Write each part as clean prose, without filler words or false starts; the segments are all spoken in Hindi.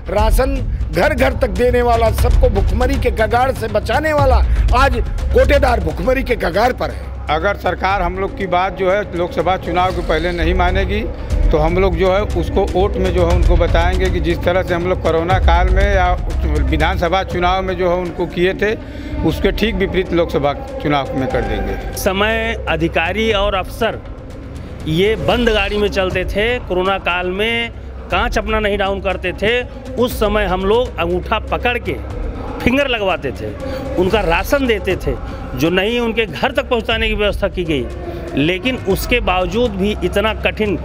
राशन घर घर तक देने वाला, सबको भुखमरी के कगार से बचाने वाला आज कोटेदार भुखमरी के कगार पर है। अगर सरकार हम लोग की बात जो है लोकसभा चुनाव के पहले नहीं मानेगी तो हम लोग जो है उसको वोट में जो है उनको बताएंगे कि जिस तरह से हम लोग कोरोना काल में या विधानसभा चुनाव में जो है उनको किए थे उसके ठीक विपरीत लोकसभा चुनाव में कर देंगे। समय अधिकारी और अफसर ये बंद गाड़ी में चलते थे, कोरोना काल में कांच अपना नहीं डाउन करते थे। उस समय हम लोग अंगूठा पकड़ के फिंगर लगवाते थे, उनका राशन देते थे, जो नहीं उनके घर तक पहुंचाने की व्यवस्था की गई। लेकिन उसके बावजूद भी इतना कठिन,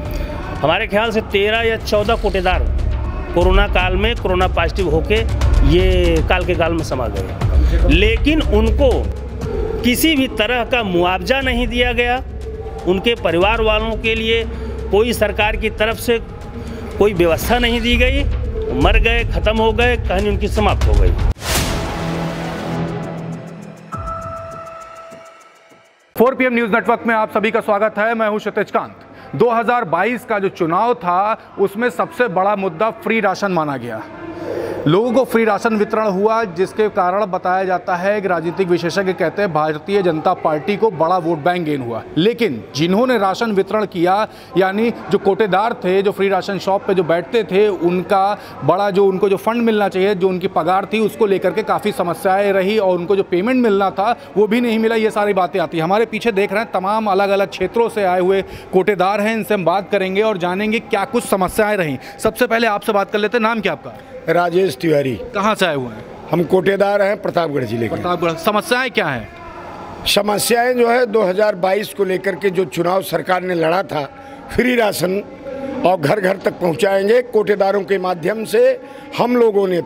हमारे ख्याल से 13 या 14 कोटेदार कोरोना काल में कोरोना पॉजिटिव होके ये काल के गाल में समा गए, लेकिन उनको किसी भी तरह का मुआवजा नहीं दिया गया। उनके परिवार वालों के लिए कोई सरकार की तरफ से कोई व्यवस्था नहीं दी गई, मर गए, ख़त्म हो गए, कहानी उनकी समाप्त हो गई। 4 PM न्यूज़ नेटवर्क में आप सभी का स्वागत है। मैं हूं क्षितिज कांत। 2022 का जो चुनाव था उसमें सबसे बड़ा मुद्दा फ्री राशन माना गया। लोगों को फ्री राशन वितरण हुआ, जिसके कारण बताया जाता है कि राजनीतिक विशेषज्ञ कहते हैं भारतीय जनता पार्टी को बड़ा वोट बैंक गेन हुआ। लेकिन जिन्होंने राशन वितरण किया, यानी जो कोटेदार थे, जो फ्री राशन शॉप पे जो बैठते थे, उनका बड़ा जो उनको जो फंड मिलना चाहिए, जो उनकी पगार थी, उसको लेकर के काफ़ी समस्याएं रही और उनको जो पेमेंट मिलना था वो भी नहीं मिला। ये सारी बातें आती हैं। हमारे पीछे देख रहे हैं तमाम अलग अलग क्षेत्रों से आए हुए कोटेदार हैं। इनसे हम बात करेंगे और जानेंगे क्या कुछ समस्याएं रहीं। सबसे पहले आपसे बात कर लेते हैं, नाम क्या आपका? राजेश तिवारी। कहाँ से आए हुए हैं? हम कोटेदार हैं, प्रतापगढ़ जिले के। प्रतापगढ़। समस्याएं क्या हैं? समस्याएं जो है 2022 को लेकर के जो चुनाव सरकार ने लड़ा था, फ्री राशन और घर घर तक पहुंचाएंगे, कोटेदारों के माध्यम से हम लोगों ने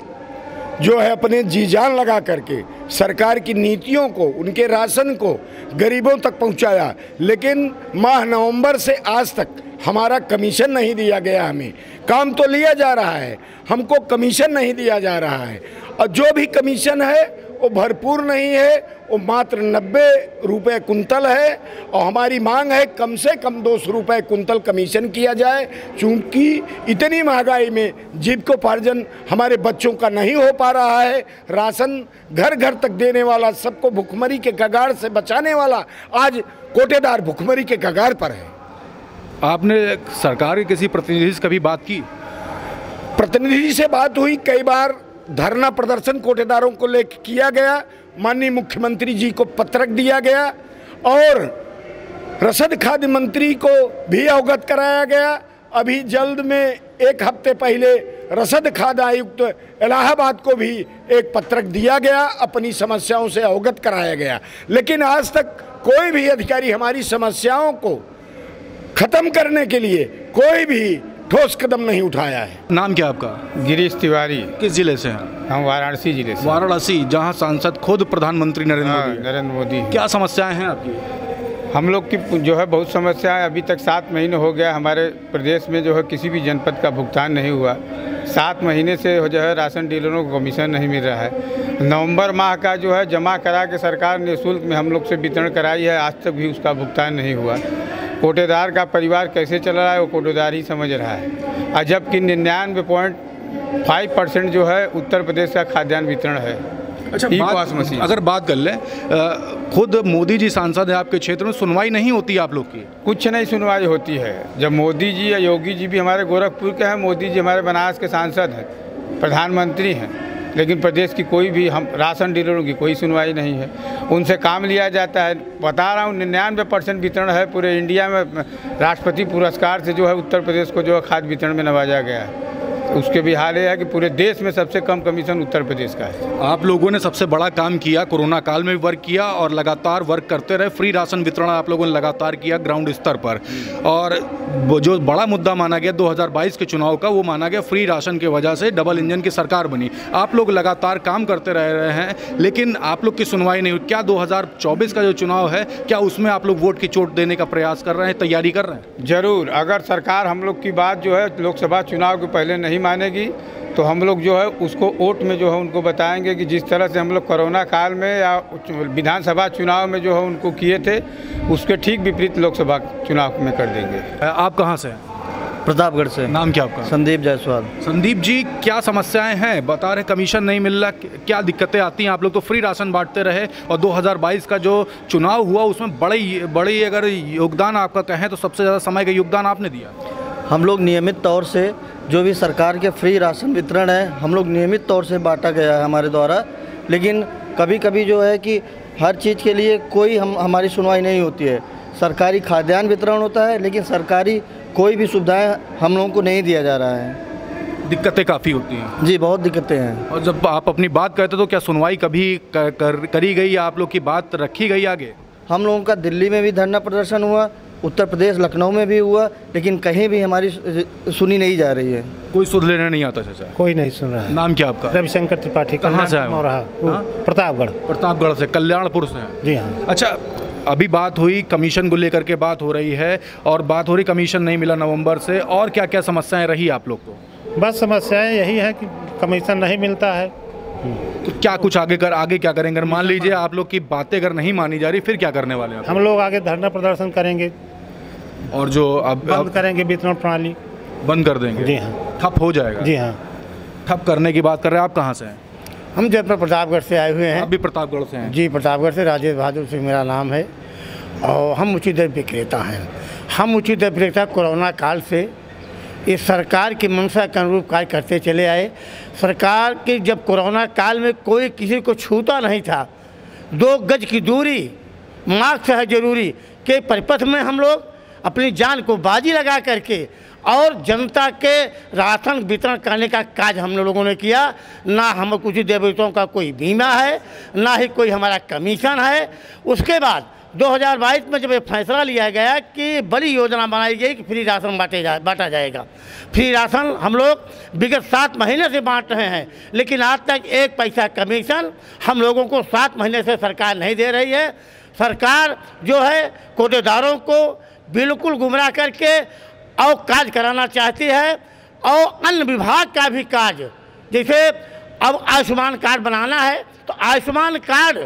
जो है अपने जी जान लगा करके सरकार की नीतियों को, उनके राशन को गरीबों तक पहुंचाया। लेकिन माह नवंबर से आज तक हमारा कमीशन नहीं दिया गया। हमें काम तो लिया जा रहा है, हमको कमीशन नहीं दिया जा रहा है, और जो भी कमीशन है वो भरपूर नहीं है, वो मात्र 90 रुपये कुंतल है। और हमारी मांग है कम से कम 200 रुपये कुंतल कमीशन किया जाए, क्योंकि इतनी महंगाई में जीविकोपार्जन हमारे बच्चों का नहीं हो पा रहा है। राशन घर घर तक देने वाला, सबको भुखमरी के कगार से बचाने वाला आज कोटेदार भुखमरी के कगार पर है। आपने सरकार के किसी प्रतिनिधि से कभी बात की? प्रतिनिधि से बात हुई, कई बार धरना प्रदर्शन कोटेदारों को लेकर किया गया, माननीय मुख्यमंत्री जी को पत्रक दिया गया और रसद खाद्य मंत्री को भी अवगत कराया गया। अभी जल्द में 1 हफ्ते पहले रसद खाद्य आयुक्त इलाहाबाद को भी एक पत्रक दिया गया, अपनी समस्याओं से अवगत कराया गया। लेकिन आज तक कोई भी अधिकारी हमारी समस्याओं को खत्म करने के लिए कोई भी ठोस कदम नहीं उठाया है। नाम क्या आपका? गिरीश तिवारी। किस जिले से हैं? हम वाराणसी जिले से। वाराणसी, जहां सांसद खुद प्रधानमंत्री नरेंद्र मोदी। क्या समस्याएं हैं आपकी? हम लोग की जो है बहुत समस्याएं। अभी तक 7 महीने हो गया हमारे प्रदेश में जो है किसी भी जनपद का भुगतान नहीं हुआ। 7 महीने से जो है राशन डीलरों को कमीशन नहीं मिल रहा है। नवंबर माह का जो है जमा करा के सरकार ने निःशुल्क में हम लोग से वितरण कराई है, आज तक भी उसका भुगतान नहीं हुआ। कोटेदार का परिवार कैसे चल रहा है वो कोटेदार ही समझ रहा है। और जबकि 99.5% जो है उत्तर प्रदेश का खाद्यान्न वितरण है। अच्छा, अगर बात कर लें, खुद मोदी जी सांसद है आपके क्षेत्र में, सुनवाई नहीं होती आप लोग की? कुछ नहीं सुनवाई होती है। जब मोदी जी या योगी जी भी हमारे गोरखपुर के हैं, मोदी जी हमारे बनारस के सांसद हैं, प्रधानमंत्री हैं, लेकिन प्रदेश की कोई भी हम राशन डीलरों की कोई सुनवाई नहीं है। उनसे काम लिया जाता है। बता रहा हूँ 99% वितरण है पूरे इंडिया में। राष्ट्रपति पुरस्कार से जो है उत्तर प्रदेश को जो है खाद्य वितरण में नवाजा गया है। उसके भी हाल ये है कि पूरे देश में सबसे कम कमीशन उत्तर प्रदेश का है। आप लोगों ने सबसे बड़ा काम किया, कोरोना काल में भी वर्क किया और लगातार वर्क करते रहे। फ्री राशन वितरण आप लोगों ने लगातार किया ग्राउंड स्तर पर, और जो बड़ा मुद्दा माना गया 2022 के चुनाव का, वो माना गया फ्री राशन की वजह से डबल इंजन की सरकार बनी। आप लोग लगातार काम करते रह रहे हैं, लेकिन आप लोग की सुनवाई नहीं हुई। क्या 2024 का जो चुनाव है, क्या उसमें आप लोग वोट की चोट देने का प्रयास कर रहे हैं, तैयारी कर रहे हैं? जरूर। अगर सरकार हम लोग की बात जो है लोकसभा चुनाव के पहले नहीं मानेगी तो हम लोग जो है उसको वोट में जो है उनको बताएंगे कि जिस तरह से हम लोग कोरोना काल में या विधानसभा चुनाव में जो है उनको किए थे उसके ठीक विपरीत लोकसभा चुनाव में कर देंगे। आप कहाँ से हैं? प्रतापगढ़ से। नाम क्या आपका? संदीप जायसवाल। संदीप जी, क्या समस्याएं हैं? बता रहे कमीशन नहीं मिल रहा, क्या दिक्कतें आती हैं? आप लोग तो फ्री राशन बांटते रहे और 2022 का जो चुनाव हुआ उसमें बड़ी अगर योगदान आपका कहें तो सबसे ज़्यादा समय का योगदान आपने दिया। हम लोग नियमित तौर से जो भी सरकार के फ्री राशन वितरण है हम लोग नियमित तौर से बांटा गया है हमारे द्वारा, लेकिन कभी कभी जो है कि हर चीज़ के लिए कोई हमारी सुनवाई नहीं होती है। सरकारी खाद्यान्न वितरण होता है लेकिन सरकारी कोई भी सुविधाएं हम लोगों को नहीं दिया जा रहा है। दिक्कतें काफ़ी होती हैं जी, बहुत दिक्कतें हैं। और जब आप अपनी बात कहते तो क्या सुनवाई कभी करी गई? आप लोग की बात रखी गई आगे? हम लोगों का दिल्ली में भी धरना प्रदर्शन हुआ, उत्तर प्रदेश लखनऊ में भी हुआ, लेकिन कहीं भी हमारी सुनी नहीं जा रही है। कोई सुध लेने नहीं आता चाचा? कोई नहीं सुन रहा है। नाम क्या आपका? रविशंकर त्रिपाठी। कहाँ से आए हो? प्रतापगढ़। प्रतापगढ़ से, कल्याणपुर से हैं? जी हाँ। अच्छा, अभी बात हुई कमीशन को लेकर के, बात हो रही है और बात हो रही कमीशन नहीं मिला नवंबर से, और क्या क्या समस्याएं रही आप लोग को? बस समस्याएं यही है कि कमीशन नहीं मिलता है। तो क्या कुछ आगे क्या करेंगे? अगर मान लीजिए आप लोग की बातें अगर नहीं मानी जा रही फिर क्या करने वाले हैं? हम लोग आगे धरना प्रदर्शन करेंगे और जो अब बंद करेंगे वितरण प्रणाली, बंद कर देंगे। जी हाँ। ठप हो जाएगा? जी हाँ। ठप करने की बात कर रहे हैं। आप कहाँ से हैं? हम जयपुर प्रतापगढ़ से आए हुए हैं। आप भी प्रतापगढ़ से हैं? जी, प्रतापगढ़ से राजेश बहादुर सिंह मेरा नाम है और हम उचित दर विक्रेता हैं। हम उचित दर विक्रेता कोरोना काल से इस सरकार की मंशा के अनुरूप कार्य करते चले आए। सरकार की जब कोरोना काल में कोई किसी को छूता नहीं था, 2 गज की दूरी, मास्क है जरूरी के परिपथ में हम लोग अपनी जान को बाजी लगा करके और जनता के राशन वितरण करने का कार्य हम लोगों ने किया। ना हम कुछ देवताओं का कोई बीमा है, ना ही कोई हमारा कमीशन है। उसके बाद 2022 में जब ये फैसला लिया गया कि बड़ी योजना बनाई गई कि फ्री राशन बांटा जाएगा। फ्री राशन हम लोग विगत 7 महीने से बांट रहे हैं, लेकिन आज तक 1 पैसा कमीशन हम लोगों को 7 महीने से सरकार नहीं दे रही है। सरकार जो है कोटेदारों को बिल्कुल गुमराह करके और कार्य कराना चाहती है और अन्य विभाग का भी कार्य, जैसे अब आयुष्मान कार्ड बनाना है तो आयुष्मान कार्ड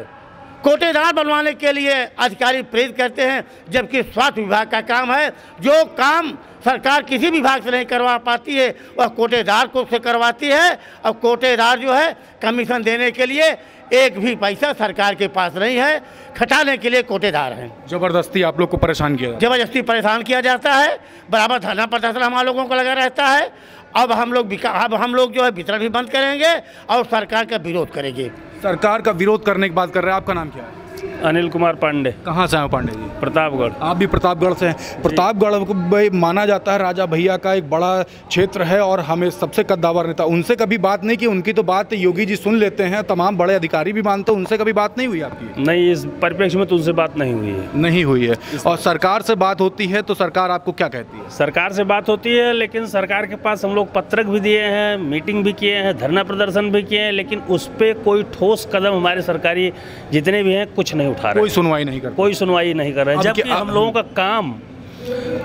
कोटेदार बनवाने के लिए अधिकारी प्रेरित करते हैं, जबकि स्वास्थ्य विभाग का काम है। जो काम सरकार किसी विभाग से नहीं करवा पाती है वह कोटेदार को से करवाती है और कोटेदार जो है कमीशन देने के लिए 1 भी पैसा सरकार के पास नहीं है। खटाने के लिए कोटेदार हैं। जबरदस्ती आप लोग को परेशान किया? जबरदस्ती परेशान किया जाता है। बराबर धरना प्रदर्शन हम लोगों को लगा रहता है। अब हम लोग जो है वितरण भी बंद करेंगे और सरकार का विरोध करेंगे। सरकार का विरोध करने की बात कर रहे हैं। आपका नाम क्या है? अनिल कुमार पांडे। कहाँ से आए पांडे जी? प्रतापगढ़। आप भी प्रतापगढ़ से हैं? प्रतापगढ़ भाई माना जाता है राजा भैया का एक बड़ा क्षेत्र है और हमें सबसे कद्दावर नेता। उनसे कभी बात नहीं की? उनकी तो बात योगी जी सुन लेते हैं, तमाम बड़े अधिकारी भी मानते हैं, उनसे कभी बात नहीं हुई आपकी? नहीं, इस परिप्रेक्ष्य में तो उनसे बात नहीं हुई है। नहीं हुई है। और सरकार से बात होती है तो सरकार आपको क्या कहती है? सरकार से बात होती है, लेकिन सरकार के पास हम लोग पत्रक भी दिए हैं, मीटिंग भी किए हैं, धरना प्रदर्शन भी किए हैं, लेकिन उस पर कोई ठोस कदम हमारे सरकारी जितने भी हैं कुछ नहीं उठा रहे। कोई सुनवाई नहीं कर कोई सुनवाई नहीं कर रहे हैं। जबकि हम लोगों का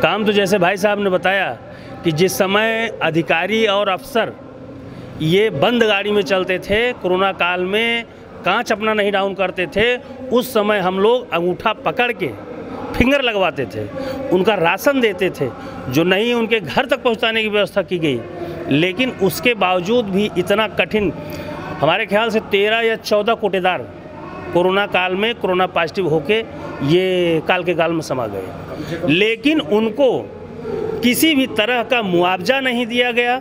काम तो जैसे भाई साहब ने बताया कि जिस समय अधिकारी और अफसर ये बंद गाड़ी में चलते थे, कोरोना काल में कांच अपना नहीं डाउन करते थे, उस समय हम लोग अंगूठा पकड़ के फिंगर लगवाते थे, उनका राशन देते थे, जो नहीं उनके घर तक पहुंचाने की व्यवस्था की गई। लेकिन उसके बावजूद भी इतना कठिन, हमारे ख्याल से 13 या 14 कोटेदार कोरोना काल में कोरोना पॉजिटिव होके ये काल के काल में समा गए, लेकिन उनको किसी भी तरह का मुआवजा नहीं दिया गया।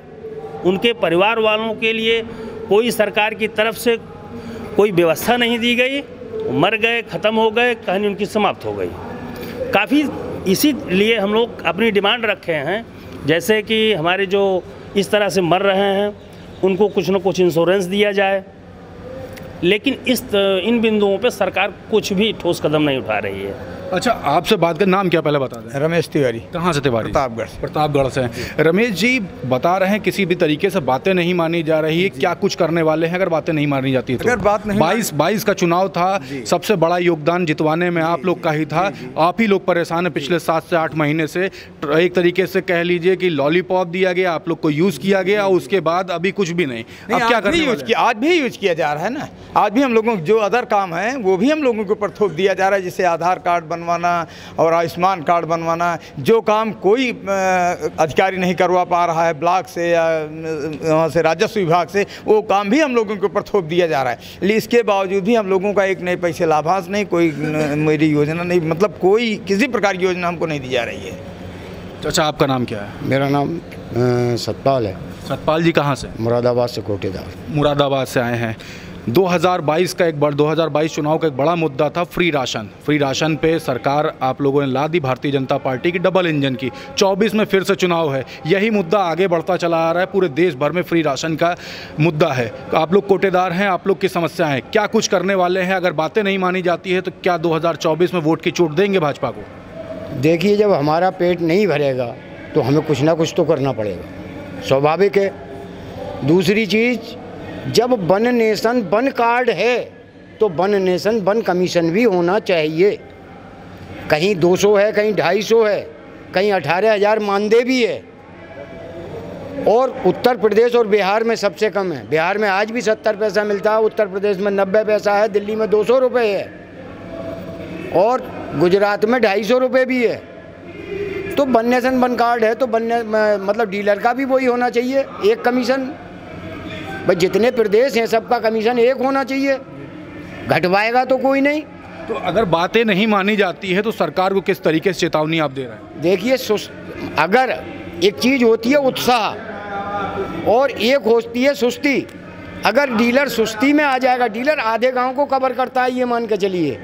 उनके परिवार वालों के लिए कोई सरकार की तरफ से कोई व्यवस्था नहीं दी गई। मर गए, ख़त्म हो गए, कहानी उनकी समाप्त हो गई। काफ़ी इसीलिए हम लोग अपनी डिमांड रखे हैं, जैसे कि हमारे जो इस तरह से मर रहे हैं उनको कुछ न कुछ इंश्योरेंस दिया जाए, लेकिन इन बिंदुओं पे सरकार कुछ भी ठोस कदम नहीं उठा रही है। अच्छा, आपसे बात कर, नाम क्या पहले बता दें? रमेश तिवारी। कहाँ से तिवारी? प्रतापगढ़। प्रतापगढ़ से। रमेश जी बता रहे हैं किसी भी तरीके से बातें नहीं मानी जा रही है, क्या कुछ करने वाले हैं अगर बातें नहीं मानी जाती है तो? अगर बात नहीं 22 का चुनाव था, सबसे बड़ा योगदान जितवाने में आप लोग का ही था। आप ही लोग परेशान हैं पिछले 7 से 8 महीने से। एक तरीके से कह लीजिए कि लॉलीपॉप दिया गया, आप लोग को यूज़ किया गया, उसके बाद अभी कुछ भी नहीं। अब क्या करने वाले हैं? आज भी यूज किया जा रहा है ना। आज भी हम लोगों को जो अदर काम है वो भी हम लोगों के ऊपर थोप दिया जा रहा है, जैसे आधार कार्ड बनवाना और आयुष्मान कार्ड बनवाना, जो काम कोई अधिकारी नहीं करवा पा रहा है ब्लॉक से या वहाँ से राजस्व विभाग से, वो काम भी हम लोगों के ऊपर थोप दिया जा रहा है। लेकिन इसके बावजूद भी हम लोगों का एक नए पैसे लाभांश नहीं, कोई मेरी योजना नहीं, मतलब कोई किसी प्रकार की योजना हमको नहीं दी जा रही है। चाचा आपका नाम क्या है? मेरा नाम सतपाल है। सतपाल जी कहाँ से? मुरादाबाद से कोटेदार। मुरादाबाद से आए हैं। 2022 का 2022 चुनाव का एक बड़ा मुद्दा था फ्री राशन। फ्री राशन पे सरकार आप लोगों ने ला दी भारतीय जनता पार्टी की डबल इंजन की। 24 में फिर से चुनाव है, यही मुद्दा आगे बढ़ता चला आ रहा है। पूरे देश भर में फ्री राशन का मुद्दा है। आप लोग कोटेदार हैं, आप लोग की समस्याएं हैं, क्या कुछ करने वाले हैं? अगर बातें नहीं मानी जाती है तो क्या 2024 में वोट की चोट देंगे भाजपा को? देखिए, जब हमारा पेट नहीं भरेगा तो हमें कुछ ना कुछ तो करना पड़ेगा, स्वाभाविक है। दूसरी चीज़, जब वन नेशन वन कार्ड है तो वन नेशन वन कमीशन भी होना चाहिए। कहीं 200 है, कहीं 250 है, कहीं 18,000 मानदेय भी है। और उत्तर प्रदेश और बिहार में सबसे कम है। बिहार में आज भी 70 पैसा मिलता है, उत्तर प्रदेश में 90 पैसा है, दिल्ली में 200 रुपये है और गुजरात में 250 रुपये भी है। तो वन नेशन वन कार्ड है तो मतलब डीलर का भी वही होना चाहिए, एक कमीशन। भाई जितने प्रदेश हैं सबका कमीशन एक होना चाहिए, घटवाएगा तो कोई नहीं। तो अगर बातें नहीं मानी जाती है तो सरकार को किस तरीके से चेतावनी आप दे रहे हैं? देखिए, अगर एक चीज़ होती है उत्साह और एक होती है सुस्ती। अगर डीलर सुस्ती में आ जाएगा, डीलर आधे गांव को कवर करता है ये मान के चलिए,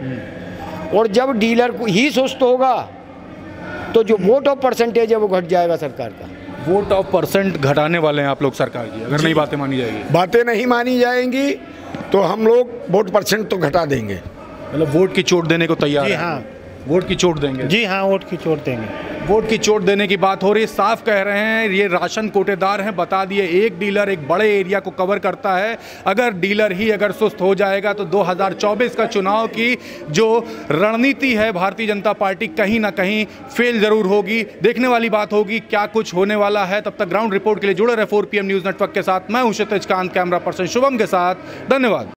और जब डीलर को ही सुस्त होगा तो जो वोट ऑफ परसेंटेज है वो घट जाएगा सरकार का। वोट ऑफ परसेंट घटाने वाले हैं आप लोग सरकार की, अगर नहीं बातें मानी जाएगी? बातें नहीं मानी जाएंगी तो हम लोग वोट परसेंट तो घटा देंगे। मतलब वोट की चोट देने को तैयार जी हैं? हाँ, वोट की चोट देंगे? जी हाँ, वोट की चोट देंगे। वोट की चोट देने की बात हो रही है, साफ कह रहे हैं ये राशन कोटेदार हैं। बता दिए, एक डीलर एक बड़े एरिया को कवर करता है। अगर डीलर ही अगर सुस्त हो जाएगा तो 2024 का चुनाव की जो रणनीति है भारतीय जनता पार्टी कहीं ना कहीं फेल जरूर होगी। देखने वाली बात होगी क्या कुछ होने वाला है। तब तक ग्राउंड रिपोर्ट के लिए जुड़े रहे 4 PM न्यूज़ नेटवर्क के साथ। मैं हूं क्षितिज कांत, कैमरा पर्सन शुभम के साथ। धन्यवाद।